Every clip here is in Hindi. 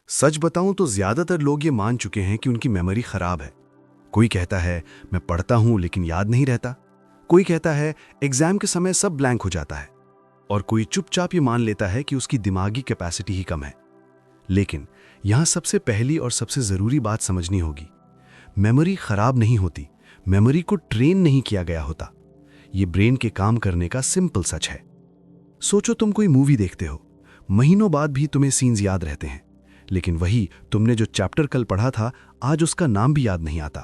सच बताऊं तो ज्यादातर लोग ये मान चुके हैं कि उनकी मेमोरी खराब है। कोई कहता है मैं पढ़ता हूं लेकिन याद नहीं रहता। कोई कहता है एग्जाम के समय सब ब्लैंक हो जाता है। और कोई चुपचाप ये मान लेता है कि उसकी दिमागी कैपेसिटी ही कम है। लेकिन यहां सबसे पहली और सबसे जरूरी बात समझनी होगी। मेमोरी खराब नहीं होती, मेमोरी को ट्रेन नहीं किया गया होता। ये ब्रेन के काम करने का सिंपल सच है। सोचो तुम कोई मूवी देखते हो, महीनों बाद भी तुम्हें सीन्स याद रहते हैं, लेकिन वही तुमने जो चैप्टर कल पढ़ा था आज उसका नाम भी याद नहीं आता।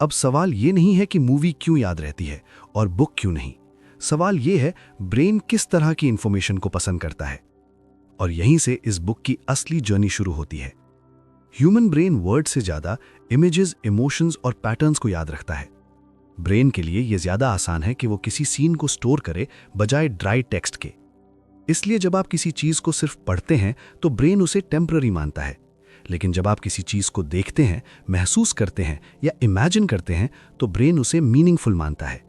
अब सवाल ये नहीं है कि मूवी क्यों याद रहती है और बुक क्यों नहीं। सवाल ये है ब्रेन किस तरह की इंफॉर्मेशन को पसंद करता है। और यहीं से इस बुक की असली जर्नी शुरू होती है। ह्यूमन ब्रेन वर्ड से ज्यादा इमेजेस, इमोशंस और पैटर्न्स को याद रखता है। ब्रेन के लिए यह ज्यादा आसान है कि वो किसी सीन को स्टोर करे बजाय ड्राई टेक्स्ट के। इसलिए जब आप किसी चीज को सिर्फ पढ़ते हैं तो ब्रेन उसे टेम्पररी मानता है, लेकिन जब आप किसी चीज को देखते हैं, महसूस करते हैं या इमेजिन करते हैं तो ब्रेन उसे मीनिंगफुल मानता है।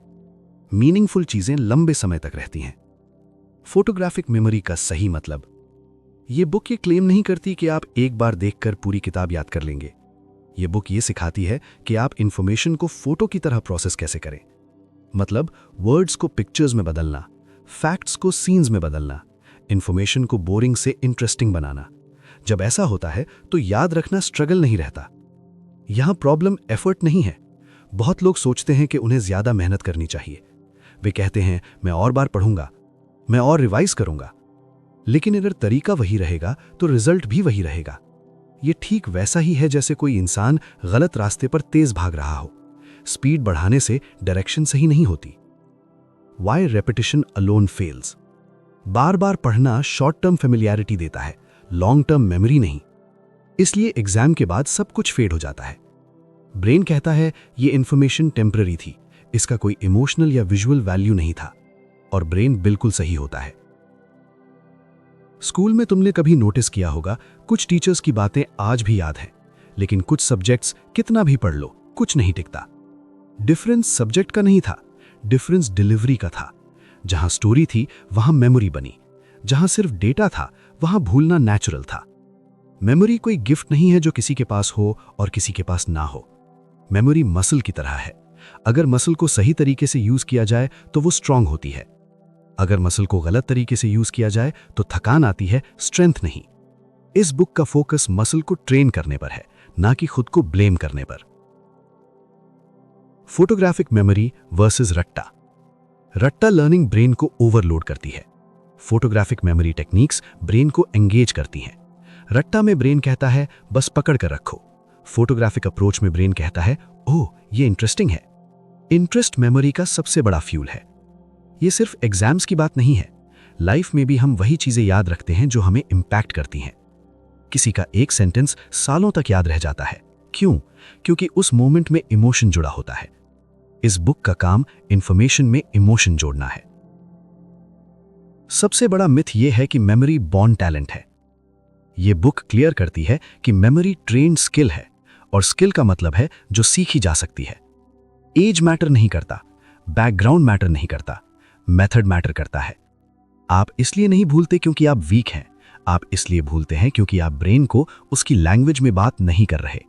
मीनिंगफुल चीजें लंबे समय तक रहती हैं। फोटोग्राफिक मेमोरी का सही मतलब। ये बुक ये क्लेम नहीं करती कि आप एक बार देखकर पूरी किताब याद कर लेंगे। ये बुक ये सिखाती है कि आप इंफॉर्मेशन को फोटो की तरह प्रोसेस कैसे करें। मतलब वर्ड्स को पिक्चर्स में बदलना, फैक्ट्स को सीन्स में बदलना, इंफॉर्मेशन को बोरिंग से इंटरेस्टिंग बनाना। जब ऐसा होता है तो याद रखना स्ट्रगल नहीं रहता। यहां प्रॉब्लम एफर्ट नहीं है। बहुत लोग सोचते हैं कि उन्हें ज्यादा मेहनत करनी चाहिए। वे कहते हैं मैं और बार पढ़ूंगा, मैं और रिवाइज करूंगा। लेकिन अगर तरीका वही रहेगा तो रिजल्ट भी वही रहेगा। ये ठीक वैसा ही है जैसे कोई इंसान गलत रास्ते पर तेज भाग रहा हो। स्पीड बढ़ाने से डायरेक्शन सही नहीं होती। Why repetition alone fails. बार बार पढ़ना शॉर्ट टर्म फेमिलियरिटी देता है, लॉन्ग टर्म मेमोरी नहीं। इसलिए एग्जाम के बाद सब कुछ फेड हो जाता है। ब्रेन कहता है ये इंफॉर्मेशन टेम्पररी थी, इसका कोई इमोशनल या विजुअल वैल्यू नहीं था। और ब्रेन बिल्कुल सही होता है। स्कूल में तुमने कभी नोटिस किया होगा, कुछ टीचर्स की बातें आज भी याद हैं, लेकिन कुछ सब्जेक्ट्स कितना भी पढ़ लो कुछ नहीं टिकता। डिफरेंस सब्जेक्ट का नहीं था, डिफरेंस डिलीवरी का था। जहां स्टोरी थी वहां मेमोरी बनी, जहां सिर्फ डेटा था वहां भूलना नेचुरल था। मेमोरी कोई गिफ्ट नहीं है जो किसी के पास हो और किसी के पास ना हो। मेमोरी मसल की तरह है। अगर मसल को सही तरीके से यूज किया जाए तो वो स्ट्रांग होती है। अगर मसल को गलत तरीके से यूज किया जाए तो थकान आती है, स्ट्रेंथ नहीं। इस बुक का फोकस मसल को ट्रेन करने पर है, ना कि खुद को ब्लेम करने पर। फोटोग्राफिक मेमोरी वर्सेस रट्टा। रट्टा लर्निंग ब्रेन को ओवरलोड करती है। फोटोग्राफिक मेमोरी टेक्निक्स ब्रेन को एंगेज करती हैं। रट्टा में ब्रेन कहता है बस पकड़ कर रखो। फोटोग्राफिक अप्रोच में ब्रेन कहता है ओह ये इंटरेस्टिंग है। इंटरेस्ट मेमोरी का सबसे बड़ा फ्यूल है। ये सिर्फ एग्जाम्स की बात नहीं है, लाइफ में भी हम वही चीजें याद रखते हैं जो हमें इंपैक्ट करती हैं। किसी का एक सेंटेंस सालों तक याद रह जाता है। क्यों? क्योंकि उस मोमेंट में इमोशन जुड़ा होता है। इस बुक का काम इंफॉर्मेशन में इमोशन जोड़ना है। सबसे बड़ा मिथ यह है कि मेमोरी बॉर्न टैलेंट है। यह बुक क्लियर करती है कि मेमोरी ट्रेन्ड स्किल है, और स्किल का मतलब है जो सीखी जा सकती है। एज मैटर नहीं करता, बैकग्राउंड मैटर नहीं करता, मेथड मैटर करता है। आप इसलिए नहीं भूलते क्योंकि आप वीक हैं, आप इसलिए भूलते हैं क्योंकि आप ब्रेन को उसकी लैंग्वेज में बात नहीं कर रहे।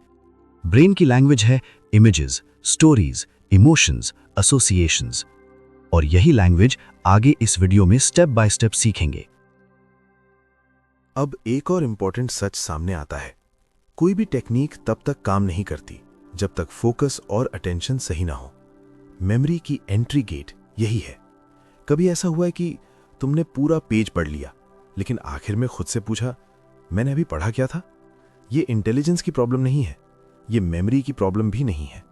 ब्रेन की लैंग्वेज है इमेजेस, स्टोरीज, इमोशंस, एसोसिएशंस। और यही लैंग्वेज आगे इस वीडियो में स्टेप बाय स्टेप सीखेंगे। अब एक और इंपॉर्टेंट सच सामने आता है। कोई भी टेक्निक तब तक काम नहीं करती जब तक फोकस और अटेंशन सही ना हो। मेमोरी की एंट्री गेट यही है। कभी ऐसा हुआ है कि तुमने पूरा पेज पढ़ लिया, लेकिन आखिर में खुद से पूछा मैंने अभी पढ़ा क्या था? ये इंटेलिजेंस की प्रॉब्लम नहीं है, ये मेमोरी की प्रॉब्लम भी नहीं है,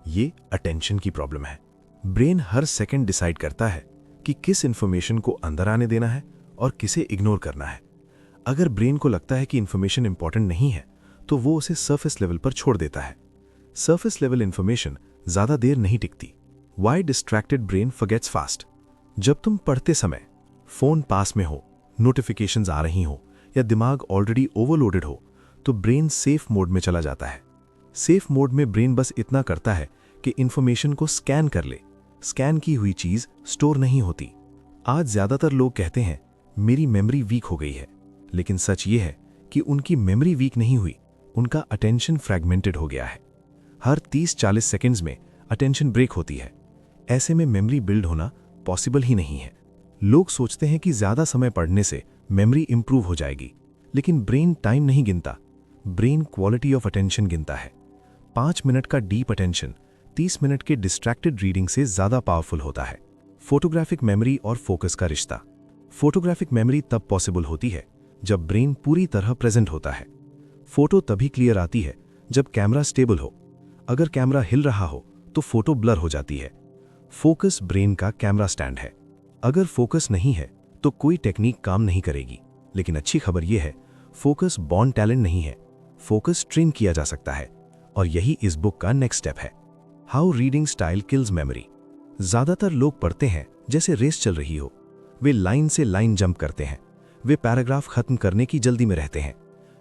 ये अटेंशन की प्रॉब्लम है। ब्रेन हर सेकंड डिसाइड करता है कि किस इंफॉर्मेशन को अंदर आने देना है और किसे इग्नोर करना है। अगर ब्रेन को लगता है कि इंफॉर्मेशन इंपॉर्टेंट नहीं है तो वो उसे सरफेस लेवल पर छोड़ देता है। सरफेस लेवल इंफॉर्मेशन ज्यादा देर नहीं टिकती। Why distracted brain forgets fast. जब तुम पढ़ते समय फोन पास में हो, नोटिफिकेशंस आ रही हो या दिमाग ऑलरेडी ओवरलोडेड हो तो ब्रेन सेफ मोड में चला जाता है। सेफ मोड में ब्रेन बस इतना करता है कि इंफॉर्मेशन को स्कैन कर ले। स्कैन की हुई चीज स्टोर नहीं होती। आज ज्यादातर लोग कहते हैं मेरी मेमोरी वीक हो गई है, लेकिन सच ये है कि उनकी मेमोरी वीक नहीं हुई, उनका अटेंशन फ्रैगमेंटेड हो गया है। हर 30-40 सेकंड्स में अटेंशन ब्रेक होती है। ऐसे में मेमोरी बिल्ड होना पॉसिबल ही नहीं है। लोग सोचते हैं कि ज़्यादा समय पढ़ने से मेमोरी इंप्रूव हो जाएगी, लेकिन ब्रेन टाइम नहीं गिनता, ब्रेन क्वालिटी ऑफ अटेंशन गिनता है। 5 मिनट का डीप अटेंशन 30 मिनट के डिस्ट्रैक्टेड रीडिंग से ज़्यादा पावरफुल होता है। फोटोग्राफिक मेमोरी और फोकस का रिश्ता। फोटोग्राफिक मेमोरी तब पॉसिबल होती है जब ब्रेन पूरी तरह प्रेजेंट होता है। फोटो तभी क्लियर आती है जब कैमरा स्टेबल हो। अगर कैमरा हिल रहा हो तो फोटो ब्लर हो जाती है। फोकस ब्रेन का कैमरा स्टैंड है। अगर फोकस नहीं है तो कोई टेक्निक काम नहीं करेगी। लेकिन अच्छी खबर यह है, फोकस बॉर्न टैलेंट नहीं है, फोकस ट्रेन किया जा सकता है। और यही इस बुक का नेक्स्ट स्टेप है, how reading style kills memory. ज्यादातर लोग पढ़ते हैं जैसे रेस चल रही हो। वे लाइन से लाइन जंप करते हैं, वे पैराग्राफ खत्म करने की जल्दी में रहते हैं।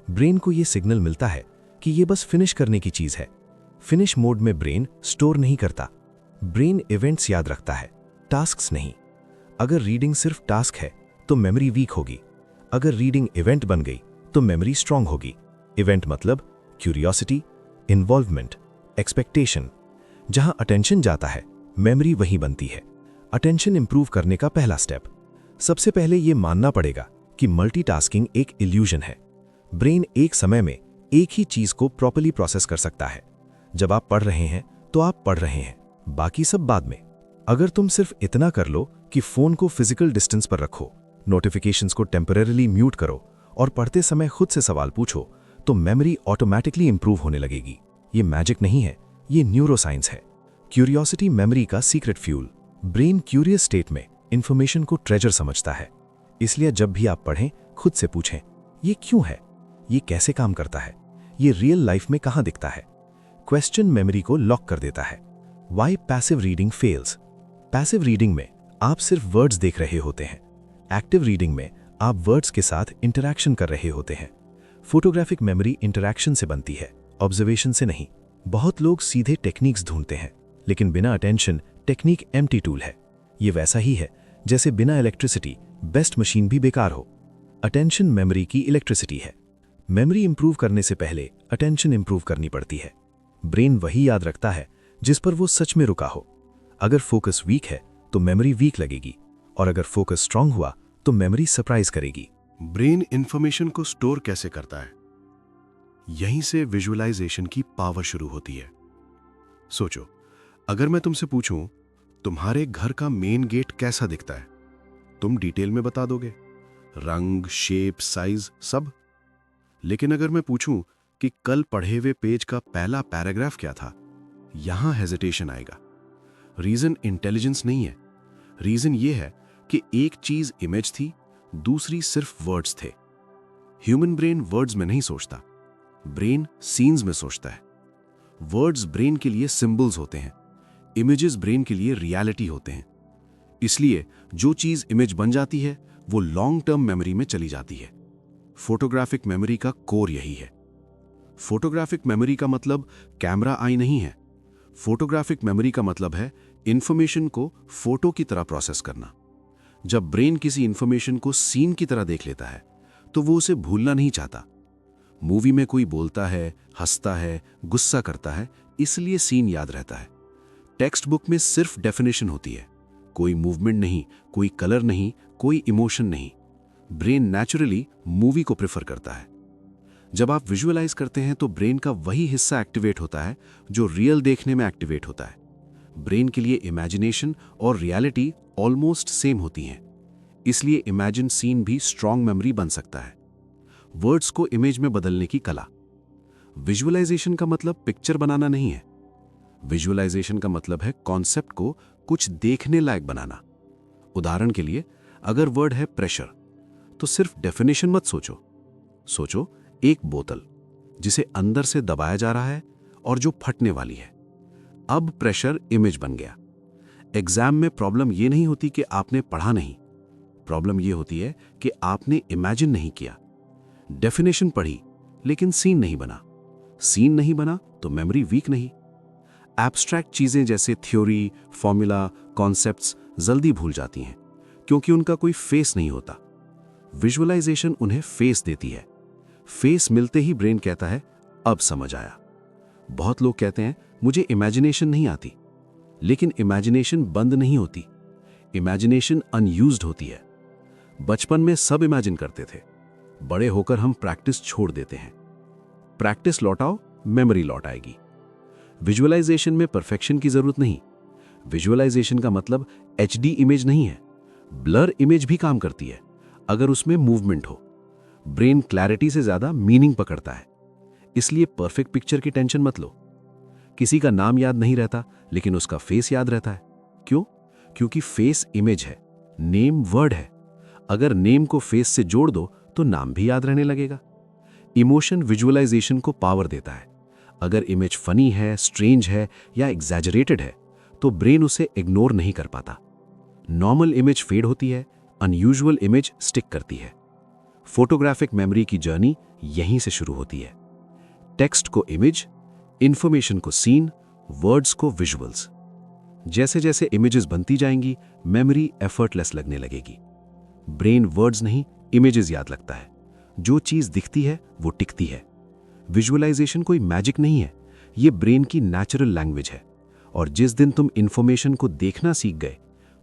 ब्रेन को यह सिग्नल मिलता है कि यह बस फिनिश करने की चीज है। फिनिश मोड में ब्रेन स्टोर नहीं करता, ब्रेन इवेंट्स याद रखता है, टास्क्स नहीं। अगर रीडिंग सिर्फ टास्क है तो मेमोरी वीक होगी। अगर रीडिंग इवेंट बन गई तो मेमोरी स्ट्रांग होगी। इवेंट मतलब क्यूरियोसिटी, इन्वॉल्वमेंट, एक्सपेक्टेशन। जहां अटेंशन जाता है मेमोरी वहीं बनती है। अटेंशन इंप्रूव करने का पहला स्टेप, सबसे पहले यह मानना पड़ेगा कि मल्टीटास्किंग एक इल्यूजन है। ब्रेन एक समय में एक ही चीज को प्रॉपर्ली प्रोसेस कर सकता है। जब आप पढ़ रहे हैं तो आप पढ़ रहे हैं, बाकी सब बाद में। अगर तुम सिर्फ इतना कर लो कि फोन को फिजिकल डिस्टेंस पर रखो, नोटिफिकेशंस को टेम्परेरीली म्यूट करो और पढ़ते समय खुद से सवाल पूछो, तो मेमोरी ऑटोमेटिकली इंप्रूव होने लगेगी। ये मैजिक नहीं है, ये न्यूरोसाइंस है। क्यूरियोसिटी मेमोरी का secret fuel. Brain curious state में इंफॉर्मेशन को ट्रेजर समझता है। इसलिए जब भी आप पढ़ें खुद से पूछें, ये क्यों है, ये कैसे काम करता है, ये रियल लाइफ में कहां दिखता है। क्वेश्चन मेमोरी को लॉक कर देता है। Why passive reading fails. Passive reading में आप सिर्फ वर्ड्स देख रहे होते हैं, एक्टिव रीडिंग में आप वर्ड्स के साथ इंटरैक्शन कर रहे होते हैं। फोटोग्राफिक मेमोरी इंटरैक्शन से बनती है, ऑब्जर्वेशन से नहीं। बहुत लोग सीधे टेक्निक्स ढूंढते हैं, लेकिन बिना अटेंशन टेक्निक एम्प्टी टूल है। ये वैसा ही है जैसे बिना इलेक्ट्रिसिटी बेस्ट मशीन भी बेकार हो। अटेंशन मेमोरी की इलेक्ट्रिसिटी है। मेमोरी इंप्रूव करने से पहले अटेंशन इंप्रूव करनी पड़ती है। ब्रेन वही याद रखता है जिस पर वो सच में रुका हो। अगर फोकस वीक है तो मेमोरी वीक लगेगी, और अगर फोकस स्ट्रांग हुआ तो मेमोरी सरप्राइज करेगी। ब्रेन इंफॉर्मेशन को स्टोर कैसे करता है? यहीं से विजुअलाइजेशन की पावर शुरू होती है। सोचो, अगर मैं तुमसे पूछूं, तुम्हारे घर का मेन गेट कैसा दिखता है, तुम डिटेल में बता दोगे, रंग, शेप, साइज सब। लेकिन अगर मैं पूछूं कि कल पढ़े हुए पेज का पहला पैराग्राफ क्या था, यहां हेजिटेशन आएगा। रीजन इंटेलिजेंस नहीं है, रीजन ये है कि एक चीज इमेज थी, दूसरी सिर्फ वर्ड्स थे। ह्यूमन ब्रेन वर्ड्स में नहीं सोचता, ब्रेन सीन्स में सोचता है। वर्ड्स ब्रेन के लिए सिंबल्स होते हैं, इमेजेस ब्रेन के लिए रियलिटी होते हैं। इसलिए जो चीज इमेज बन जाती है वो लॉन्ग टर्म मेमोरी में चली जाती है। फोटोग्राफिक मेमोरी का कोर यही है। फोटोग्राफिक मेमोरी का मतलब कैमरा आई नहीं है। फोटोग्राफिक मेमोरी का मतलब है इंफॉर्मेशन को फोटो की तरह प्रोसेस करना। जब ब्रेन किसी इंफॉर्मेशन को सीन की तरह देख लेता है तो वो उसे भूलना नहीं चाहता। मूवी में कोई बोलता है, हंसता है, गुस्सा करता है, इसलिए सीन याद रहता है। टेक्स्ट बुक में सिर्फ डेफिनेशन होती है, कोई मूवमेंट नहीं, कोई कलर नहीं, कोई इमोशन नहीं। ब्रेन नेचुरली मूवी को प्रेफर करता है। जब आप विजुअलाइज करते हैं तो ब्रेन का वही हिस्सा एक्टिवेट होता है जो रियल देखने में एक्टिवेट होता है। ब्रेन के लिए इमेजिनेशन और रियलिटी ऑलमोस्ट सेम होती हैं, इसलिए इमेजिन सीन भी स्ट्रॉन्ग मेमोरी बन सकता है। वर्ड्स को इमेज में बदलने की कला। विजुअलाइजेशन का मतलब पिक्चर बनाना नहीं है। विजुअलाइजेशन का मतलब है कॉन्सेप्ट को कुछ देखने लायक बनाना। उदाहरण के लिए, अगर वर्ड है प्रेशर, तो सिर्फ डेफिनेशन मत सोचो। सोचो एक बोतल जिसे अंदर से दबाया जा रहा है और जो फटने वाली है। अब प्रेशर इमेज बन गया। एग्जाम में प्रॉब्लम यह नहीं होती कि आपने पढ़ा नहीं, प्रॉब्लम यह होती है कि आपने इमेजिन नहीं किया। डेफिनेशन पढ़ी लेकिन सीन नहीं बना। सीन नहीं बना तो मेमोरी वीक नहीं। एब्स्ट्रैक्ट चीजें जैसे थ्योरी, फॉर्मूला, कॉन्सेप्ट्स जल्दी भूल जाती हैं क्योंकि उनका कोई फेस नहीं होता। विजुअलाइजेशन उन्हें फेस देती है। फेस मिलते ही ब्रेन कहता है अब समझ आया। बहुत लोग कहते हैं मुझे इमेजिनेशन नहीं आती, लेकिन इमेजिनेशन बंद नहीं होती, इमेजिनेशन अनयूज्ड होती है। बचपन में सब इमेजिन करते थे, बड़े होकर हम प्रैक्टिस छोड़ देते हैं। प्रैक्टिस लौटाओ, मेमोरी लौट आएगी। विजुअलाइजेशन में परफेक्शन की जरूरत नहीं। विजुअलाइजेशन का मतलब एचडी इमेज नहीं है, ब्लर इमेज भी काम करती है अगर उसमें मूवमेंट हो। ब्रेन क्लैरिटी से ज्यादा मीनिंग पकड़ता है, इसलिए परफेक्ट पिक्चर की टेंशन मत लो। किसी का नाम याद नहीं रहता, लेकिन उसका फेस याद रहता है। क्यों? क्योंकि फेस इमेज है, नेम वर्ड है। अगर नेम को फेस से जोड़ दो तो नाम भी याद रहने लगेगा। इमोशन विजुअलाइजेशन को पावर देता है। अगर इमेज फनी है, स्ट्रेंज है या एग्जैजरेटेड है तो ब्रेन उसे इग्नोर नहीं कर पाता। नॉर्मल इमेज फेड होती है, अनयूजुअल इमेज स्टिक करती है। फोटोग्राफिक मेमोरी की जर्नी यहीं से शुरू होती है। टेक्स्ट को इमेज, इंफॉर्मेशन को सीन, वर्ड्स को विजुअल्स। जैसे जैसे इमेजेस बनती जाएंगी, मेमोरी एफर्टलेस लगने लगेगी। ब्रेन वर्ड्स नहीं, इमेजेस याद लगता है। जो चीज दिखती है वो टिकती है। विजुअलाइजेशन कोई मैजिक नहीं है, ये ब्रेन की नेचुरल लैंग्वेज है। और जिस दिन तुम इंफॉर्मेशन को देखना सीख गए,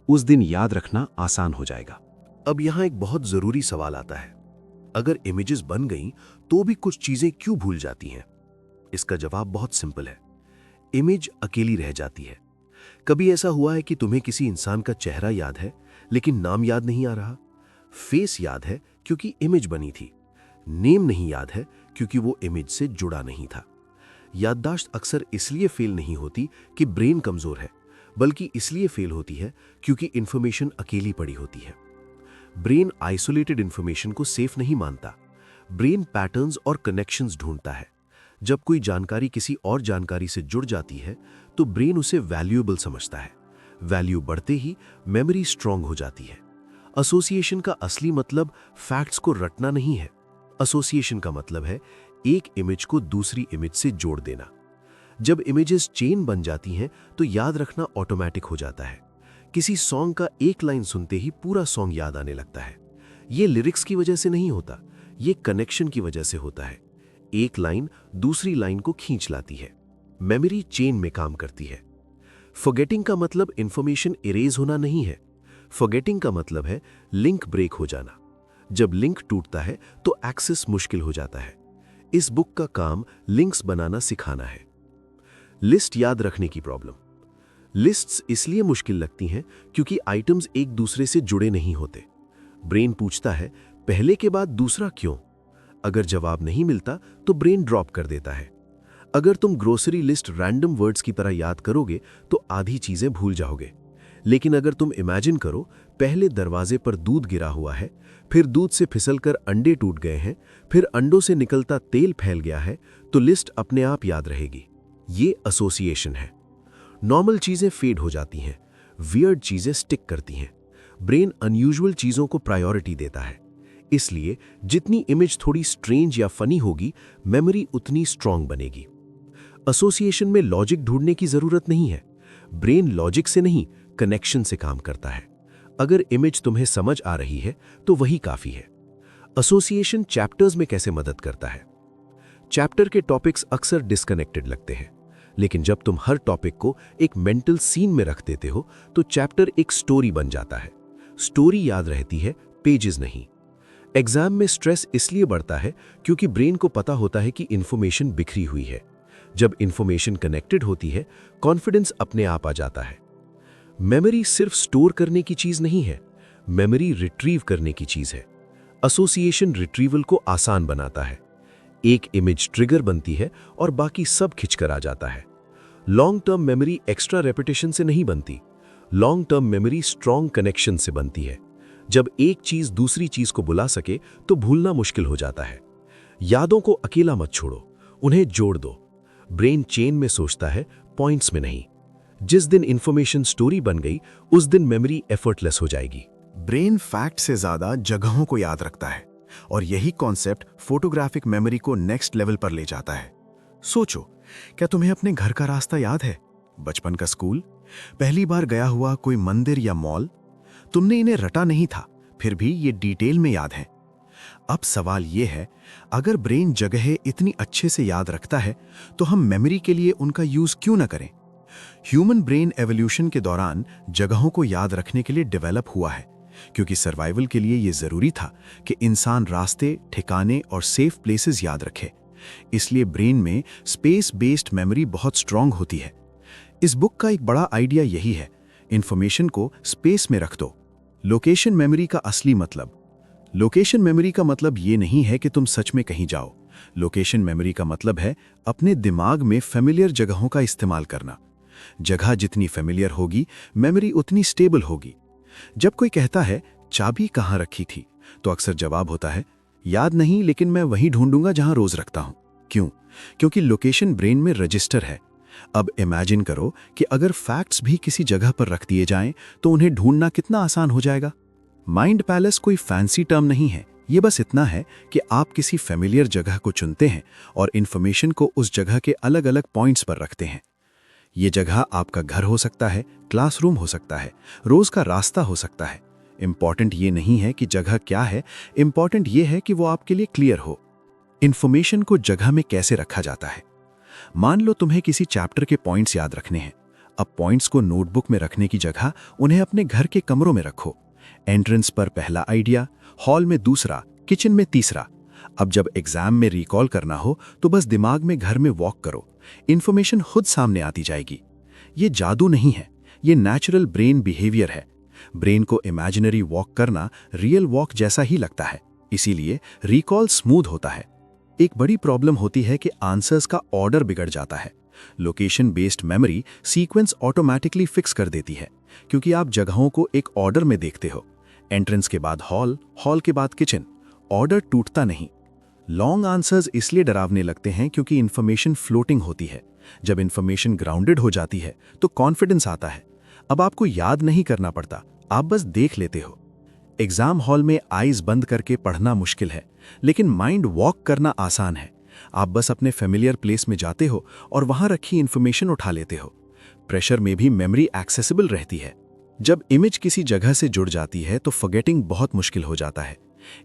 उस दिन याद रखना आसान हो जाएगा। अब यहां एक बहुत जरूरी सवाल आता है, अगर इमेजेस बन गई तो भी कुछ चीजें क्यों भूल जाती हैं? इसका जवाब बहुत सिंपल है, इमेज अकेली रह जाती है। कभी ऐसा हुआ है कि तुम्हें किसी इंसान का चेहरा याद है लेकिन नाम याद नहीं आ रहा? फेस याद है क्योंकि इमेज बनी थी, नेम नहीं याद है क्योंकि वो इमेज से जुड़ा नहीं था। याददाश्त अक्सर इसलिए फेल नहीं होती कि ब्रेन कमजोर है, बल्कि इसलिए फेल होती है क्योंकि इंफॉर्मेशन अकेली पड़ी होती है। ब्रेन आइसोलेटेड इंफॉर्मेशन को सेफ नहीं मानता। ब्रेन पैटर्न्स और कनेक्शंस ढूंढता है। जब कोई जानकारी किसी और जानकारी से जुड़ जाती है तो ब्रेन उसे वैल्यूएबल समझता है। वैल्यू बढ़ते ही मेमोरी स्ट्रांग हो जाती है। एसोसिएशन का असली मतलब फैक्ट्स को रटना नहीं है। एसोसिएशन का मतलब है एक इमेज को दूसरी इमेज से जोड़ देना। जब इमेजेस चेन बन जाती हैं तो याद रखना ऑटोमेटिक हो जाता है। किसी सॉन्ग का एक लाइन सुनते ही पूरा सॉन्ग याद आने लगता है। ये लिरिक्स की वजह से नहीं होता, ये कनेक्शन की वजह से होता है। एक लाइन दूसरी लाइन को खींच लाती है। मेमोरी चेन में काम करती है। फॉरगेटिंग का मतलब इंफॉर्मेशन इरेज होना नहीं है। फॉरगेटिंग का मतलब है लिंक ब्रेक हो जाना। जब लिंक टूटता है तो एक्सेस मुश्किल हो जाता है। इस बुक का काम लिंक्स बनाना सिखाना है। लिस्ट याद रखने की प्रॉब्लम। लिस्ट्स इसलिए मुश्किल लगती हैं क्योंकि आइटम्स एक दूसरे से जुड़े नहीं होते। ब्रेन पूछता है पहले के बाद दूसरा क्यों? अगर जवाब नहीं मिलता तो ब्रेन ड्रॉप कर देता है। अगर तुम ग्रोसरी लिस्ट रैंडम वर्ड्स की तरह याद करोगे तो आधी चीजें भूल जाओगे। लेकिन अगर तुम इमेजिन करो पहले दरवाजे पर दूध गिरा हुआ है, फिर दूध से फिसलकर अंडे टूट गए हैं, फिर अंडों से निकलता तेल फैल गया है, तो लिस्ट अपने आप याद रहेगी। ये एसोसिएशन है। नॉर्मल चीजें फेड हो जाती हैं, वियर्ड चीजें स्टिक करती हैं। ब्रेन अनयूजुअल चीजों को प्रायोरिटी देता है। इसलिए जितनी इमेज थोड़ी स्ट्रेंज या फनी होगी, मेमोरी उतनी स्ट्रांग बनेगी। एसोसिएशन में लॉजिक ढूंढने की जरूरत नहीं है। ब्रेन लॉजिक से नहीं, कनेक्शन से काम करता है। अगर इमेज तुम्हें समझ आ रही है तो वही काफी है। एसोसिएशन चैप्टर्स में कैसे मदद करता है? चैप्टर के टॉपिक्स अक्सर डिस्कनेक्टेड लगते हैं, लेकिन जब तुम हर टॉपिक को एक मेंटल सीन में रख देते हो तो चैप्टर एक स्टोरी बन जाता है। स्टोरी याद रहती है, पेजेस नहीं। एग्जाम में स्ट्रेस इसलिए बढ़ता है क्योंकि ब्रेन को पता होता है कि इंफॉर्मेशन बिखरी हुई है। जब इंफॉर्मेशन कनेक्टेड होती है, कॉन्फिडेंस अपने आप आ जाता है। मेमोरी सिर्फ स्टोर करने की चीज नहीं है, मेमोरी रिट्रीव करने की चीज है। एसोसिएशन रिट्रीवल को आसान बनाता है। एक इमेज ट्रिगर बनती है और बाकी सब खिंचकर आ जाता है। Long term memory extra repetition से नहीं बनती। Long term memory strong connection से बनती है। जब एक चीज दूसरी चीज को बुला सके तो भूलना मुश्किल हो जाता है। यादों को अकेला मत छोड़ो, उन्हें जोड़ दो। ब्रेन चेन में सोचता है, पॉइंट्स में नहीं। जिस दिन इंफॉर्मेशन स्टोरी बन गई, उस दिन मेमोरी एफर्टलेस हो जाएगी। ब्रेन फैक्ट से ज्यादा जगहों को याद रखता है और यही कॉन्सेप्ट फोटोग्राफिक मेमोरी को नेक्स्ट लेवल पर ले जाता है। सोचो, क्या तुम्हें अपने घर का रास्ता याद है? बचपन का स्कूल, पहली बार गया हुआ कोई मंदिर या मॉल? तुमने इन्हें रटा नहीं था, फिर भी ये डिटेल में याद है। अब सवाल ये है, अगर ब्रेन जगहें इतनी अच्छे से याद रखता है तो हम मेमोरी के लिए उनका यूज क्यों ना करें? ह्यूमन ब्रेन एवोल्यूशन के दौरान जगहों को याद रखने के लिए डेवलप हुआ है, क्योंकि सर्वाइवल के लिए यह जरूरी था कि इंसान रास्ते, ठिकाने और सेफ प्लेसेस याद रखे। इसलिए ब्रेन में स्पेस बेस्ड मेमोरी बहुत स्ट्रांग होती है। इस बुक का एक बड़ा आइडिया यही है, इंफॉर्मेशन को स्पेस में रख दो। लोकेशन मेमोरी का असली मतलब, लोकेशन मेमोरी का मतलब ये नहीं है कि तुम सच में कहीं जाओ। लोकेशन मेमोरी का मतलब है अपने दिमाग में फेमिलियर जगहों का इस्तेमाल करना। जगह जितनी फेमिलियर होगी, मेमोरी उतनी स्टेबल होगी। जब कोई कहता है चाबी कहाँ रखी थी, तो अक्सर जवाब होता है याद नहीं, लेकिन मैं वहीं ढूंढूंगा जहां रोज रखता हूं। क्यों? क्योंकि लोकेशन ब्रेन में रजिस्टर है। अब इमेजिन करो कि अगर फैक्ट्स भी किसी जगह पर रख दिए जाएं तो उन्हें ढूंढना कितना आसान हो जाएगा। माइंड पैलेस कोई फैंसी टर्म नहीं है, ये बस इतना है कि आप किसी फेमिलियर जगह को चुनते हैं और इन्फॉर्मेशन को उस जगह के अलग अलग पॉइंट्स पर रखते हैं। ये जगह आपका घर हो सकता है, क्लासरूम हो सकता है, रोज का रास्ता हो सकता है। इंपॉर्टेंट ये नहीं है कि जगह क्या है, इंपॉर्टेंट ये है कि वो आपके लिए क्लियर हो। इन्फॉर्मेशन को जगह में कैसे रखा जाता है? मान लो तुम्हें किसी चैप्टर के पॉइंट्स याद रखने हैं। अब पॉइंट्स को नोटबुक में रखने की जगह उन्हें अपने घर के कमरों में रखो। एंट्रेंस पर पहला आइडिया, हॉल में दूसरा, किचन में तीसरा। अब जब एग्जाम में रिकॉल करना हो तो बस दिमाग में घर में वॉक करो, इंफॉर्मेशन खुद सामने आती जाएगी। ये जादू नहीं है, ये नेचुरल ब्रेन बिहेवियर है। ब्रेन को इमेजिनरी वॉक करना रियल वॉक जैसा ही लगता है, इसीलिए रिकॉल स्मूथ होता है। एक बड़ी प्रॉब्लम होती है कि आंसर्स का ऑर्डर बिगड़ जाता है। Location based memory sequence automatically fix कर देती है, क्योंकि आप जगहों को एक ऑर्डर में देखते हो। एंट्रेंस के बाद हॉल, हॉल के बाद किचन, ऑर्डर टूटता नहीं। लॉन्ग आंसर्स इसलिए डरावने लगते हैं क्योंकि इंफॉर्मेशन फ्लोटिंग होती है। जब इंफॉर्मेशन ग्राउंडेड हो जाती है तो कॉन्फिडेंस आता है। अब आपको याद नहीं करना पड़ता, आप बस देख लेते हो। एग्जाम हॉल में आईज बंद करके पढ़ना मुश्किल है, लेकिन माइंड वॉक करना आसान है। आप बस अपने फेमिलियर प्लेस में जाते हो और वहां रखी इंफॉर्मेशन उठा लेते हो। प्रेशर में भी मेमोरी एक्सेसिबल रहती है। जब इमेज किसी जगह से जुड़ जाती है तो फॉरगेटिंग बहुत मुश्किल हो जाता है।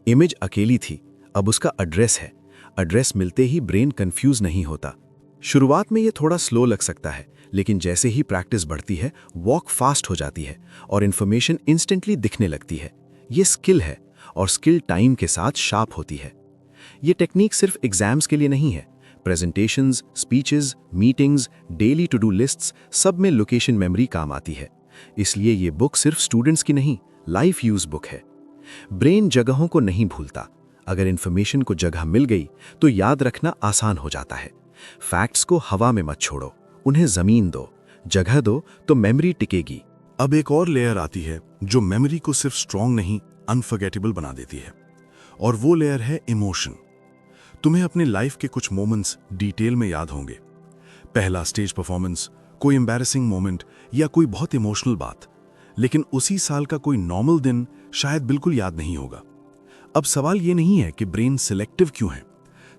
इमेज अकेली थी, अब उसका एड्रेस है। एड्रेस मिलते ही ब्रेन कंफ्यूज नहीं होता। शुरुआत में ये थोड़ा स्लो लग सकता है, लेकिन जैसे ही प्रैक्टिस बढ़ती है, वॉक फास्ट हो जाती है और इंफॉर्मेशन इंस्टेंटली दिखने लगती है। ये स्किल है और स्किल टाइम के साथ शार्प होती है। ये टेक्निक सिर्फ एग्जाम्स के लिए नहीं है। Presentations, speeches, meetings, daily to do lists, सब में लोकेशन मेमोरी काम आती है। इसलिए ये बुक सिर्फ स्टूडेंट्स की नहीं, लाइफ यूज बुक है। ब्रेन जगहों को नहीं भूलता। अगर इंफॉर्मेशन को जगह मिल गई तो याद रखना आसान हो जाता है। फैक्ट्स को हवा में मत छोड़ो, उन्हें जमीन दो, जगह दो तो मेमोरी टिकेगी। अब एक और लेयर आती है जो मेमोरी को सिर्फ स्ट्रॉन्ग नहीं, अनफॉरगेटेबल बना देती है, और वो लेयर है इमोशन। तुम्हें अपने लाइफ के कुछ मोमेंट्स डिटेल में याद होंगे। पहला स्टेज परफॉर्मेंस, कोई एम्बैरेसिंग मोमेंट या कोई बहुत इमोशनल बात, लेकिन उसी साल का कोई नॉर्मल दिन शायद बिल्कुल याद नहीं होगा। अब सवाल ये नहीं है कि ब्रेन सिलेक्टिव क्यों है,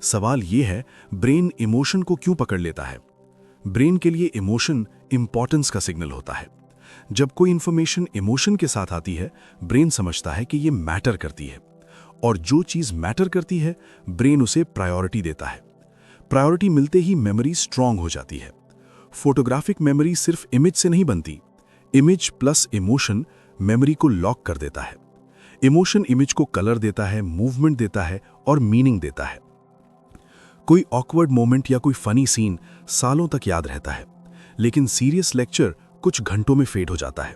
सवाल ये है ब्रेन इमोशन को क्यों पकड़ लेता है। ब्रेन के लिए इमोशन इंपॉर्टेंस का सिग्नल होता है। जब कोई इंफॉर्मेशन इमोशन के साथ आती है, ब्रेन समझता है कि ये मैटर करती है, और जो चीज मैटर करती है ब्रेन उसे प्रायोरिटी देता है। प्रायोरिटी मिलते ही मेमोरी स्ट्रांग हो जाती है। फोटोग्राफिक मेमोरी सिर्फ इमेज से नहीं बनती, इमेज प्लस इमोशन मेमोरी को लॉक कर देता है। इमोशन इमेज को कलर देता है, मूवमेंट देता है और मीनिंग देता है। कोई ऑकवर्ड मोमेंट या कोई फनी सीन सालों तक याद रहता है, लेकिन सीरियस लेक्चर कुछ घंटों में फेड हो जाता है।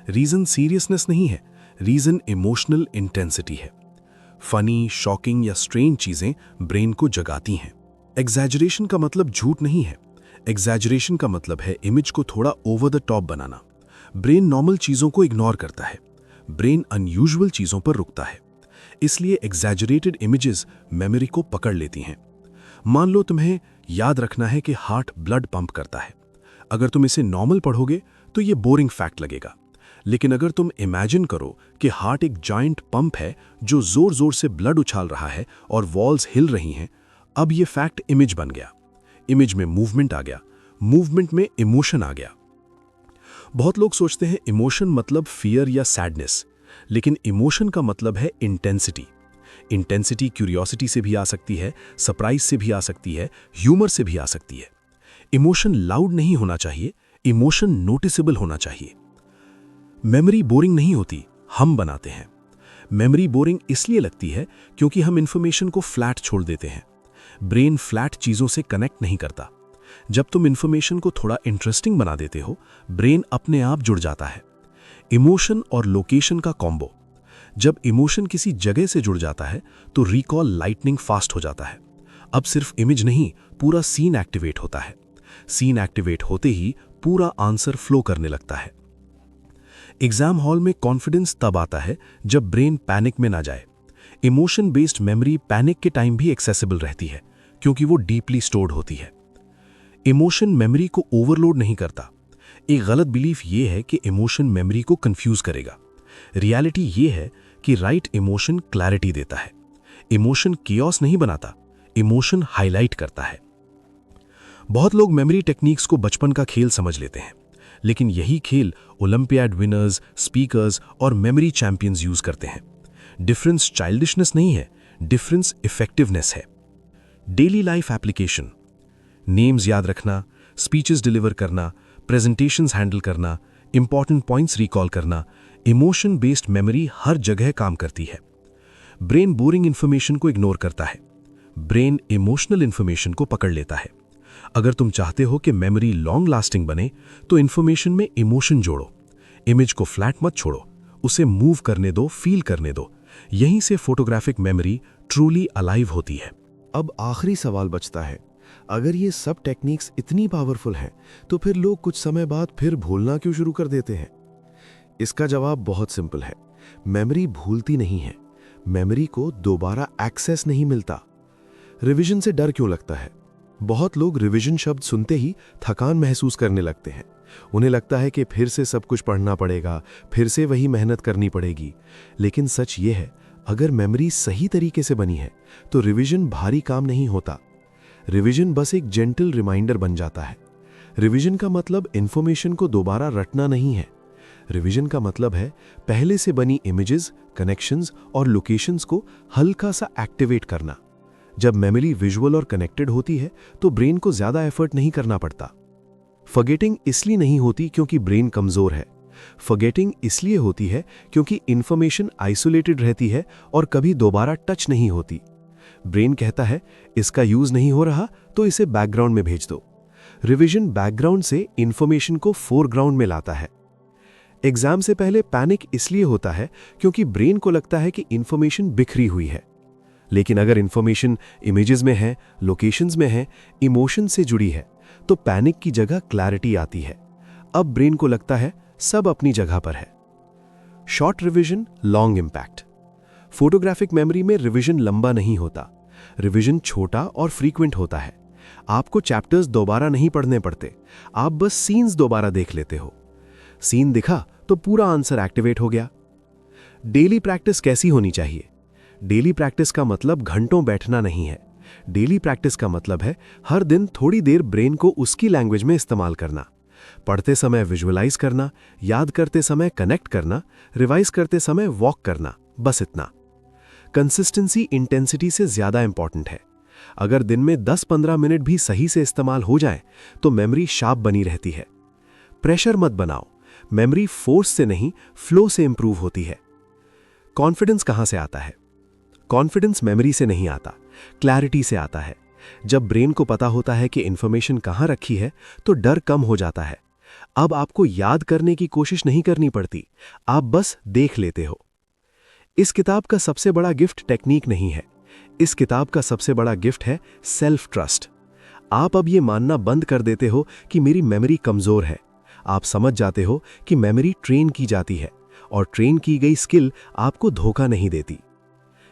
रीजन सीरियसनेस नहीं है, रीजन इमोशनल इंटेंसिटी है। फनी, शॉकिंग या स्ट्रेंज चीजें ब्रेन को जगाती हैं। एग्जैजरेशन का मतलब झूठ नहीं है, एग्जैजरेशन का मतलब है इमेज को थोड़ा over the top banana. Brain normal चीजों को इग्नोर करता है, ब्रेन अनयूजुअल चीजों पर रुकता है। इसलिए एग्जैजरेटेड इमेजेस मेमोरी को पकड़ लेती हैं। मान लो तुम्हें याद रखना है कि हार्ट ब्लड पंप करता है। अगर तुम इसे नॉर्मल पढ़ोगे तो ये बोरिंग फैक्ट लगेगा, लेकिन अगर तुम इमेजिन करो कि हार्ट एक जायंट पंप है जो जोर जोर से ब्लड उछाल रहा है और वॉल्स हिल रही हैं, अब ये फैक्ट इमेज बन गया। इमेज में मूवमेंट आ गया, मूवमेंट में इमोशन आ गया। बहुत लोग सोचते हैं इमोशन मतलब फियर या सैडनेस, लेकिन इमोशन का मतलब है इंटेंसिटी। इंटेंसिटी क्यूरियोसिटी से भी आ सकती है, सरप्राइज से भी आ सकती है, ह्यूमर से भी आ सकती है। इमोशन लाउड नहीं होना चाहिए, इमोशन नोटिसेबल होना चाहिए। मेमोरी बोरिंग नहीं होती, हम बनाते हैं। मेमोरी बोरिंग इसलिए लगती है क्योंकि हम इंफॉर्मेशन को फ्लैट छोड़ देते हैं। ब्रेन फ्लैट चीजों से कनेक्ट नहीं करता। जब तुम इंफॉर्मेशन को थोड़ा इंटरेस्टिंग बना देते हो, ब्रेन अपने आप जुड़ जाता है। इमोशन और लोकेशन का कॉम्बो। जब इमोशन किसी जगह से जुड़ जाता है तो रिकॉल लाइटनिंग फास्ट हो जाता है। अब सिर्फ इमेज नहीं, पूरा सीन एक्टिवेट होता है। सीन एक्टिवेट होते ही पूरा आंसर फ्लो करने लगता है। एग्जाम हॉल में कॉन्फिडेंस तब आता है जब ब्रेन पैनिक में ना जाए। इमोशन बेस्ड मेमोरी पैनिक के टाइम भी एक्सेसिबल रहती है क्योंकि वो डीपली स्टोर्ड होती है। इमोशन मेमोरी को ओवरलोड नहीं करता। एक गलत बिलीफ ये है कि इमोशन मेमोरी को कंफ्यूज करेगा। रियलिटी ये है कि राइट इमोशन क्लैरिटी देता है। इमोशन कियोस नहीं बनाता, इमोशन हाईलाइट करता है। बहुत लोग मेमोरी टेक्निक्स को बचपन का खेल समझ लेते हैं, लेकिन यही खेल ओलंपियाड विनर्स, स्पीकर्स और मेमोरी चैंपियंस यूज करते हैं। डिफरेंस चाइल्डिशनेस नहीं है, डिफरेंस इफेक्टिवनेस है। डेली लाइफ एप्लीकेशन, नेम्स याद रखना, स्पीचेस डिलीवर करना, प्रेजेंटेशंस हैंडल करना, इंपॉर्टेंट पॉइंट्स रिकॉल करना, इमोशन बेस्ड मेमोरी हर जगह काम करती है। ब्रेन बोरिंग इंफॉर्मेशन को इग्नोर करता है, ब्रेन इमोशनल इंफॉर्मेशन को पकड़ लेता है। अगर तुम चाहते हो कि मेमोरी लॉन्ग लास्टिंग बने तो इंफॉर्मेशन में इमोशन जोड़ो। इमेज को फ्लैट मत छोड़ो, उसे मूव करने दो, फील करने दो। यहीं से फोटोग्राफिक मेमोरी ट्रूली अलाइव होती है। अब आखिरी सवाल बचता है, अगर ये सब टेक्निक्स इतनी पावरफुल हैं तो फिर लोग कुछ समय बाद फिर भूलना क्यों शुरू कर देते हैं? इसका जवाब बहुत सिंपल है। मेमोरी भूलती नहीं है, मेमोरी को दोबारा एक्सेस नहीं मिलता। रिवीजन से डर क्यों लगता है? बहुत लोग रिवीजन शब्द सुनते ही थकान महसूस करने लगते हैं। उन्हें लगता है कि फिर से सब कुछ पढ़ना पड़ेगा, फिर से वही मेहनत करनी पड़ेगी। लेकिन सच ये है, अगर मेमोरी सही तरीके से बनी है तो रिवीजन भारी काम नहीं होता। रिवीजन बस एक जेंटल रिमाइंडर बन जाता है। रिवीजन का मतलब इंफॉर्मेशन को दोबारा रटना नहीं है। रिवीजन का मतलब है पहले से बनी इमेजेस, कनेक्शंस और लोकेशंस को हल्का सा एक्टिवेट करना। जब मेमोरी विजुअल और कनेक्टेड होती है तो ब्रेन को ज्यादा एफर्ट नहीं करना पड़ता। फॉरगेटिंग इसलिए नहीं होती क्योंकि ब्रेन कमजोर है। फॉरगेटिंग इसलिए होती है क्योंकि इंफॉर्मेशन आइसोलेटेड रहती है और कभी दोबारा टच नहीं होती। ब्रेन कहता है इसका यूज नहीं हो रहा तो इसे बैकग्राउंड में भेज दो। रिवीजन बैकग्राउंड से इंफॉर्मेशन को फोरग्राउंड में लाता है। एग्जाम से पहले पैनिक इसलिए होता है क्योंकि ब्रेन को लगता है कि इंफॉर्मेशन बिखरी हुई है। लेकिन अगर इंफॉर्मेशन इमेजेस में है, लोकेशंस में है, इमोशन से जुड़ी है तो पैनिक की जगह क्लैरिटी आती है। अब ब्रेन को लगता है सब अपनी जगह पर है। Short revision, long impact. Photographic memory में रिवीजन लंबा नहीं होता, रिवीजन छोटा और फ्रीक्वेंट होता है। आपको चैप्टर्स दोबारा नहीं पढ़ने पड़ते, आप बस सीन्स दोबारा देख लेते हो। सीन दिखा तो पूरा आंसर एक्टिवेट हो गया। डेली प्रैक्टिस कैसी होनी चाहिए? डेली प्रैक्टिस का मतलब घंटों बैठना नहीं है। डेली प्रैक्टिस का मतलब है हर दिन थोड़ी देर ब्रेन को उसकी लैंग्वेज में इस्तेमाल करना। पढ़ते समय विजुअलाइज करना, याद करते समय कनेक्ट करना, रिवाइज करते समय वॉक करना, बस इतना। कंसिस्टेंसी इंटेंसिटी से ज्यादा इंपॉर्टेंट है। अगर दिन में 10-15 मिनट भी सही से इस्तेमाल हो जाए तो मेमोरी शार्प बनी रहती है। प्रेशर मत बनाओ, मेमोरी फोर्स से नहीं फ्लो से इंप्रूव होती है। कॉन्फिडेंस कहां से आता है? कॉन्फिडेंस मेमोरी से नहीं आता, क्लैरिटी से आता है। जब ब्रेन को पता होता है कि इंफॉर्मेशन कहां रखी है तो डर कम हो जाता है। अब आपको याद करने की कोशिश नहीं करनी पड़ती, आप बस देख लेते हो। इस किताब का सबसे बड़ा गिफ्ट टेक्निक नहीं है, इस किताब का सबसे बड़ा गिफ्ट है सेल्फ ट्रस्ट। आप अब ये मानना बंद कर देते हो कि मेरी मेमोरी कमजोर है। आप समझ जाते हो कि मेमोरी ट्रेन की जाती है और ट्रेन की गई स्किल आपको धोखा नहीं देती।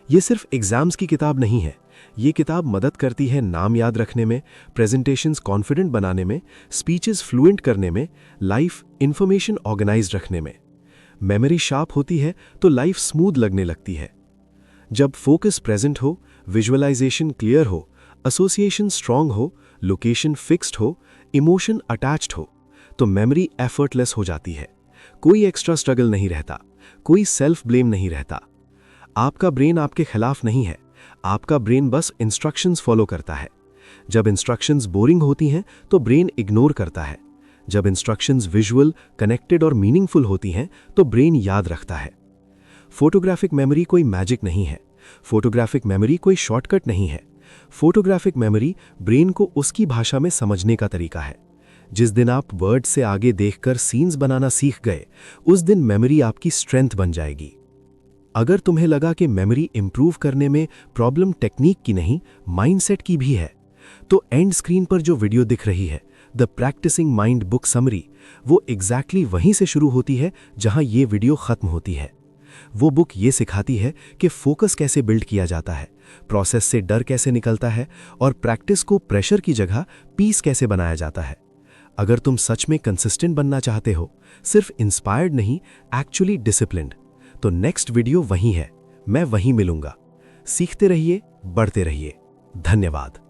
ये सिर्फ एग्जाम्स की किताब नहीं है, ये किताब मदद करती है नाम याद रखने में, प्रेजेंटेशंस कॉन्फिडेंट बनाने में, स्पीचेस फ्लुएंट करने में, लाइफ इंफॉर्मेशन ऑर्गेनाइज रखने में। मेमोरी शार्प होती है तो लाइफ स्मूथ लगने लगती है। जब फोकस प्रेजेंट हो, विजुअलाइजेशन क्लियर हो, एसोसिएशन स्ट्रांग हो, लोकेशन फिक्स्ड हो, इमोशन अटैच्ड हो, तो मेमोरी एफर्टलेस हो जाती है। कोई एक्स्ट्रा स्ट्रगल नहीं रहता, कोई सेल्फ ब्लेम नहीं रहता। आपका ब्रेन आपके खिलाफ नहीं है, आपका ब्रेन बस इंस्ट्रक्शंस फॉलो करता है। जब इंस्ट्रक्शंस बोरिंग होती हैं तो ब्रेन इग्नोर करता है। जब इंस्ट्रक्शंस विजुअल, कनेक्टेड और मीनिंगफुल होती हैं तो ब्रेन याद रखता है। फोटोग्राफिक मेमोरी कोई मैजिक नहीं है, फोटोग्राफिक मेमोरी कोई शॉर्टकट नहीं है। फोटोग्राफिक मेमोरी ब्रेन को उसकी भाषा में समझने का तरीका है। जिस दिन आप वर्ड से आगे देखकर सीन्स बनाना सीख गए, उस दिन मेमोरी आपकी स्ट्रेंथ बन जाएगी। अगर तुम्हें लगा कि मेमोरी इंप्रूव करने में प्रॉब्लम टेक्निक की नहीं, माइंडसेट की भी है, तो एंड स्क्रीन पर जो वीडियो दिख रही है, the practicing mind book summary, वो एग्जैक्टली वहीं से शुरू होती है जहां ये वीडियो खत्म होती है। वो बुक ये सिखाती है कि फोकस कैसे बिल्ड किया जाता है, प्रोसेस से डर कैसे निकलता है और प्रैक्टिस को प्रेशर की जगह पीस कैसे बनाया जाता है। अगर तुम सच में कंसिस्टेंट बनना चाहते हो, सिर्फ इंस्पायर्ड नहीं, एक्चुअली डिसिप्लिन्ड, तो नेक्स्ट वीडियो वहीं है, मैं वहीं मिलूंगा। सीखते रहिए, बढ़ते रहिए। धन्यवाद।